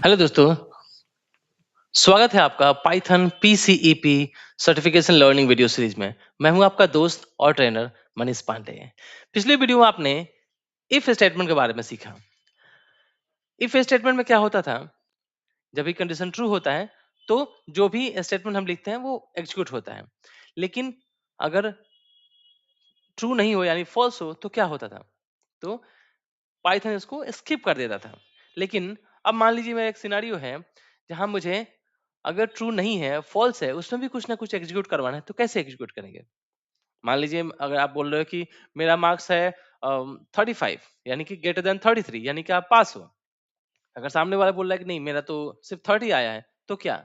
Hello दोस्तों, स्वागत है आपका Python PCEP certification learning video series में। मैं हूं आपका दोस्त और ट्रेनर मनीष पांडे। पिछले वीडियो में आपने इफ स्टेटमेंट के बारे में सीखा। इफ स्टेटमेंट में क्या होता था, जब भी कंडीशन ट्रू होता है तो जो भी स्टेटमेंट हम लिखते हैं वो एग्जीक्यूट होता है। लेकिन अगर ट्रू नहीं हो यानी फॉल्स हो तो क्या होता था, तो पाइथन इसको स्किप कर देता था। लेकिन अब मान लीजिए मेरा एक सिनारियो है जहां मुझे अगर ट्रू नहीं है फॉल्स है उसमें भी कुछ ना कुछ एग्जीक्यूट करवाना है, तो कैसे एग्जीक्यूट करेंगे? मान लीजिए अगर आप बोल रहे हो कि मेरा मार्क्स है 35 यानी कि ग्रेटर देन 33 यानी कि आप पास हो। अगर सामने वाला बोल रहा है कि नहीं मेरा तो सिर्फ 30 आया है, तो क्या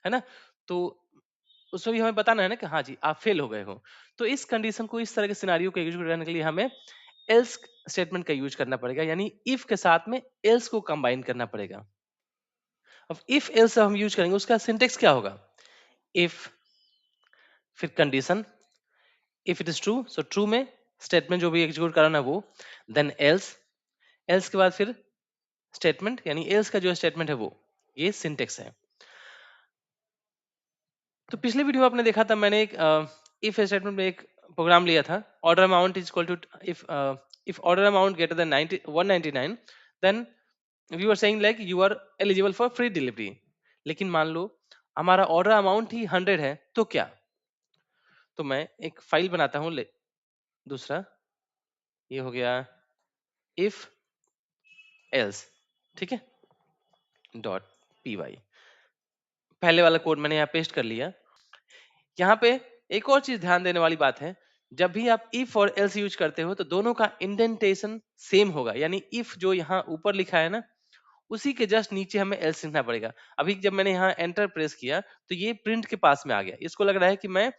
है ना, तो उसमें भी हमें बताना है ना कि हाँ जी आप फेल हो गए हो। तो इस कंडीशन को, इस तरह के सिनारियो को एग्जीक्यूट करने के लिए हमें एल्स स्टेटमेंट का यूज करना पड़ेगा, यानी इफ के साथ में एल्स को कंबाइन करना पड़ेगा। अब इफ एल्स हम यूज करेंगे उसका सिंटेक्स क्या होगा? इफ, फिर condition, if it is true so true में स्टेटमेंट जो भी एग्जीक्यूट कराना है वो, देन एल्स, एल्स के बाद फिर स्टेटमेंट यानी एल्स का जो स्टेटमेंट है वो, ये सिंटेक्स है। तो पिछले वीडियो में आपने देखा था मैंने एक इफ स्टेटमेंट में एक प्रोग्राम लिया था, order amount is equal to if if order amount greater than 90 199 then we were saying like you are eligible for free delivery. लेकिन मान लो हमारा ऑर्डर अमाउंट ही 100 है, तो क्या? तो मैं एक फाइल बनाता हूँ, दूसरा ये हो गया इफ एल्स, ठीक है, डॉट पी वाई। पहले वाला कोड मैंने यहाँ पेस्ट कर लिया। यहाँ पे एक और चीज ध्यान देने वाली बात है, जब भी आप इफ और एल्स यूज करते हो तो दोनों का इंडेंटेशन सेम होगा, यानी इफ जो यहाँ ऊपर लिखा है ना उसी के जस्ट नीचे हमें एल्स लिखना पड़ेगा। अभी जब मैंने यहाँ एंटर प्रेस किया तो ये प्रिंट के पास में आ गया, इसको लग रहा है कि मैं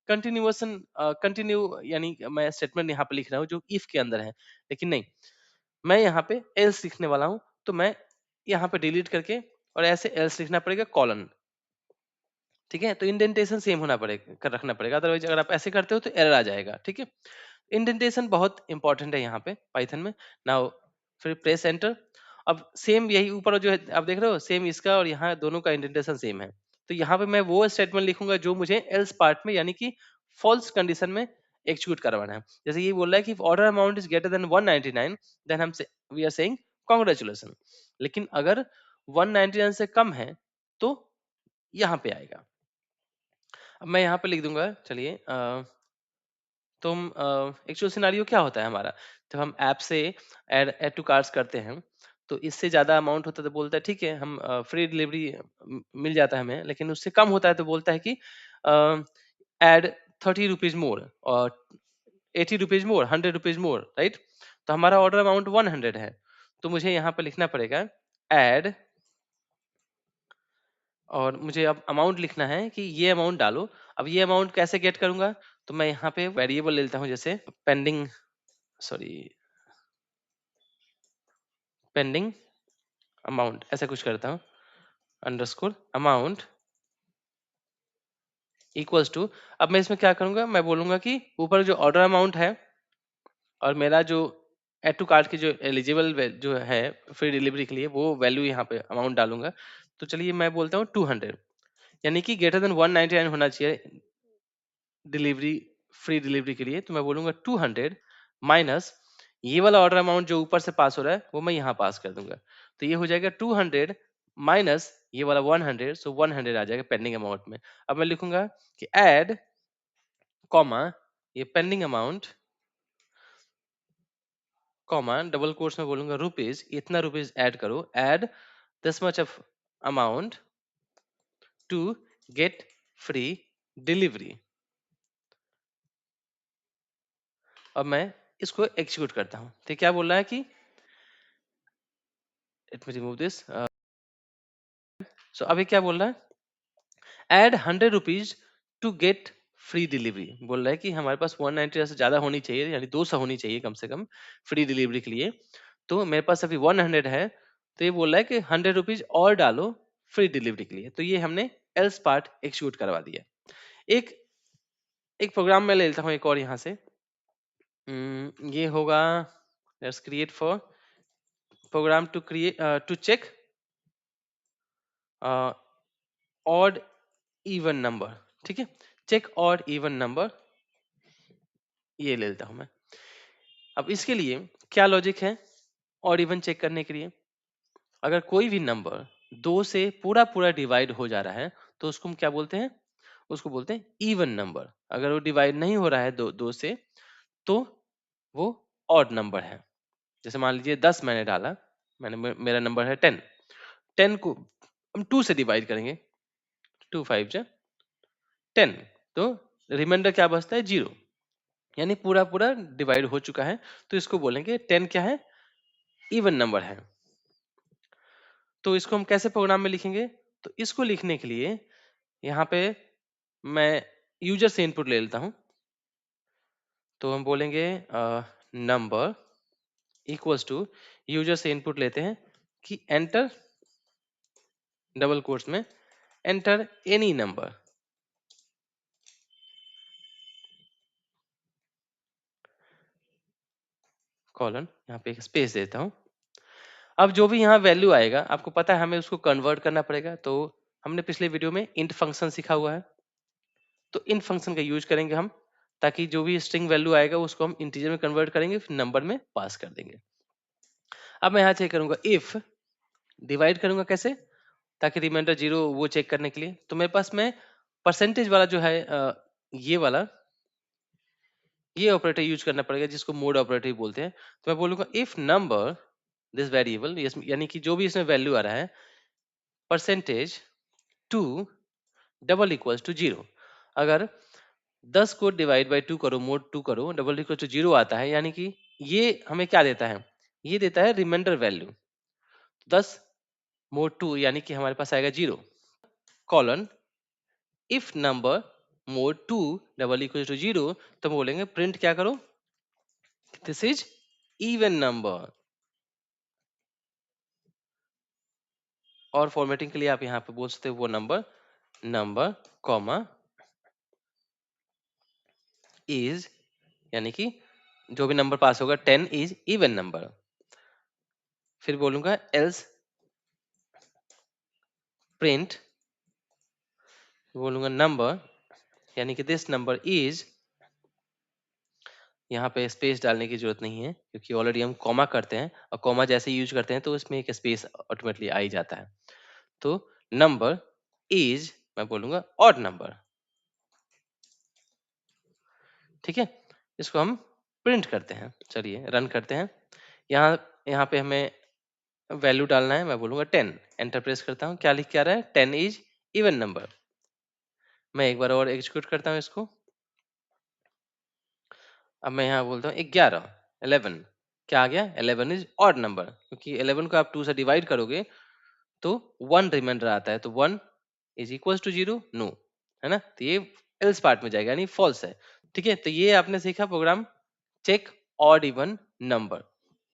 कंटिन्यू यानी मैं स्टेटमेंट यहाँ पे लिख रहा हूँ जो इफ के अंदर है, लेकिन नहीं, मैं यहाँ पे एल्स लिखने वाला हूँ। तो मैं यहाँ पे डिलीट करके और ऐसे एल्स लिखना पड़ेगा कॉलन, ठीक है। तो इंडेंटेशन सेम होना पड़ेगा, कर रखना पड़ेगा, अदरवाइज अगर आप ऐसे करते हो तो एरर आ जाएगा, ठीक है। इंडेंटेशन बहुत इंपॉर्टेंट है यहाँ पे पाइथन में। नाउ फिर प्रेस एंटर। अब सेम यही ऊपर जो है आप देख रहे हो, सेम इसका और यहाँ दोनों का इंडेंटेशन सेम है। तो यहाँ पे मैं वो स्टेटमेंट लिखूंगा जो मुझे एल्स पार्ट में यानी कि फॉल्स कंडीशन में एक्सिक्यूट करवाना है। जैसे ये बोल रहा है कि order amount is greater than 199 then हम वी आर सेइंग कांग्रेचुलेशन। लेकिन अगर 199 से कम है तो यहाँ पे आएगा। अब मैं यहाँ पे लिख दूंगा, चलिए तुम एक्चुअल सिनारियो क्या होता है हमारा, जब हम ऐप से ऐड ऐड टू कार्ट्स करते हैं तो इससे ज्यादा अमाउंट होता है तो बोलता है ठीक है हम फ्री डिलीवरी मिल जाता है हमें, लेकिन उससे कम होता है तो बोलता है कि ऐड 30 रुपीज मोर और 80 rupees more, 100 rupees more, right. तो हमारा ऑर्डर अमाउंट 100 है, तो मुझे यहाँ पे लिखना पड़ेगा ऐड, और मुझे अब अमाउंट लिखना है कि ये अमाउंट डालो। अब ये अमाउंट कैसे गेट करूंगा, तो मैं यहाँ पे वेरिएबल ले लेता हूँ, जैसे पेंडिंग, सॉरी, पेंडिंग अमाउंट ऐसा कुछ करता हूँ, अंडरस्कोर अमाउंट इक्वल्स टू। अब मैं इसमें क्या करूंगा, मैं बोलूंगा कि ऊपर जो ऑर्डर अमाउंट है और मेरा जो एड टू कार्ट की जो एलिजिबल जो है फ्री डिलीवरी के लिए वो वैल्यू यहाँ पे अमाउंट डालूंगा। तो चलिए मैं बोलता हूँ 200, यानी कि ग्रेटर देन 199 होना चाहिए डिलीवरी, फ्री डिलीवरी के लिए। तो मैं बोलूंगा 200 माइनस ये वाला ऑर्डर अमाउंट जो ऊपर से पास हो रहा है वो मैं यहाँ पास कर दूंगा। तो ये हो जाएगा 200 माइनस ये वाला 100, सो 100 आ जाएगा पेंडिंग अमाउंट में। अब मैं लिखूंगा कि ऐड कॉमा ये pending amount comma double quotes में बोलूंगा रुपीज, इतना रुपीज ऐड करो, add this much of amount to get free delivery. अब मैं इसको एक्सिक्यूट करता हूँ, तो क्या बोल रहा है कि let me remove this. So अभी क्या बोल रहा है, add 100 rupees to get free delivery. बोल रहा है कि हमारे पास 190 से ज्यादा होनी चाहिए, यानी 200 होनी चाहिए कम से कम फ्री डिलीवरी के लिए। तो मेरे पास अभी 100 है, तो ये बोल रहा है कि 100 रुपीज और डालो फ्री डिलीवरी के लिए। तो ये हमने एल्स पार्ट एक्सिक्यूट करवा दिया। एक एक प्रोग्राम में ले लेता हूँ एक और यहाँ से। ये होगा, let's create for program to create to check odd even number. ठीक है, चेक ऑड इवन नंबर, ये ले लेता हूं मैं। अब इसके लिए क्या लॉजिक है ऑड इवन चेक करने के लिए? अगर कोई भी नंबर दो से पूरा पूरा डिवाइड हो जा रहा है तो उसको हम क्या बोलते हैं? उसको बोलते हैं इवन नंबर। अगर वो डिवाइड नहीं हो रहा है दो से, तो वो ऑड नंबर है। जैसे मान लीजिए 10 मैंने डाला, मेरा नंबर है 10। 10 को हम 2 से डिवाइड करेंगे, 2 5 जा 10, तो रिमाइंडर क्या बचता है? 0। यानी पूरा पूरा डिवाइड हो चुका है, तो इसको बोलेंगे 10 क्या है? इवन नंबर है। तो इसको हम कैसे प्रोग्राम में लिखेंगे? तो इसको लिखने के लिए यहाँ पे मैं यूजर से इनपुट ले लेता हूँ। तो हम बोलेंगे नंबर इक्वल्स टू, यूजर से इनपुट लेते हैं कि एंटर, डबल कोट्स में, एंटर एनी नंबर, कॉलन, यहाँ पे एक स्पेस देता हूँ। अब जो भी यहाँ वैल्यू आएगा, आपको पता है हमें उसको कन्वर्ट करना पड़ेगा। तो हमने पिछले वीडियो में इंट फंक्शन सीखा हुआ है, तो इन फंक्शन का यूज करेंगे हम, ताकि जो भी स्ट्रिंग वैल्यू आएगा उसको हम इंटीजर में कन्वर्ट करेंगे, फिर नंबर में पास कर देंगे। अब मैं यहाँ चेक करूंगा इफ, डिवाइड करूंगा कैसे? ताकि रिमाइंडर 0 वो चेक करने के लिए। तो मेरे पास में परसेंटेज वाला जो है, ये वाला, ये ऑपरेटर यूज करना पड़ेगा, जिसको मोड ऑपरेटर बोलते हैं। तो मैं बोलूंगा इफ नंबर दिस वेरिएबल, यानी कि जो भी इसमें वैल्यू आ रहा है, परसेंटेज 2 डबल इक्वल्स टू 0। अगर 10 को डिवाइड बाई 2 करो, मोड 2 करो, डबल इक्वल टू 0 आता है, यानी कि ये हमें क्या देता है? ये देता है रिमाइंडर वैल्यू 10 मोड 2, यानी कि हमारे पास आएगा 0। Colon if number mod 2 double equal to 0, तो हम बोलेंगे प्रिंट क्या करो? This is even number. और फॉर्मेटिंग के लिए आप यहाँ पे बोल सकते हो वो नंबर, नंबर कॉमा इज, यानी कि जो भी नंबर पास होगा 10 इज इवन नंबर। फिर बोलूंगा एल्स प्रिंट, बोलूंगा नंबर, यानी कि दिस नंबर इज, यहाँ पे स्पेस डालने की जरूरत नहीं है क्योंकि ऑलरेडी हम कॉमा करते हैं, और कॉमा जैसे यूज करते हैं तो इसमें एक स्पेस ऑटोमेटिकली आ ही जाता है। तो नंबर इज, मैं बोलूंगा ऑड नंबर। ठीक है, इसको हम प्रिंट करते हैं। चलिए रन करते हैं। यहाँ यहाँ पे हमें वैल्यू डालना है, मैं बोलूंगा 10, एंटर प्रेस करता हूँ। क्या लिख के आ रहा है? 10 इज इवन नंबर। मैं एक बार और एग्जीक्यूट करता हूँ इसको। अब मैं यहाँ बोलता हूँ 11, 11, क्या आ गया? 11 इज ऑड नंबर, क्योंकि 11 को आप 2 से डिवाइड करोगे तो 1 रिमाइंडर आता है, तो 1 इज इक्वल टू 0, नो, है ना? तो ये एल्स पार्ट में जाएगा, यानी फॉल्स है। ठीक है, तो ये आपने सीखा program check odd even number.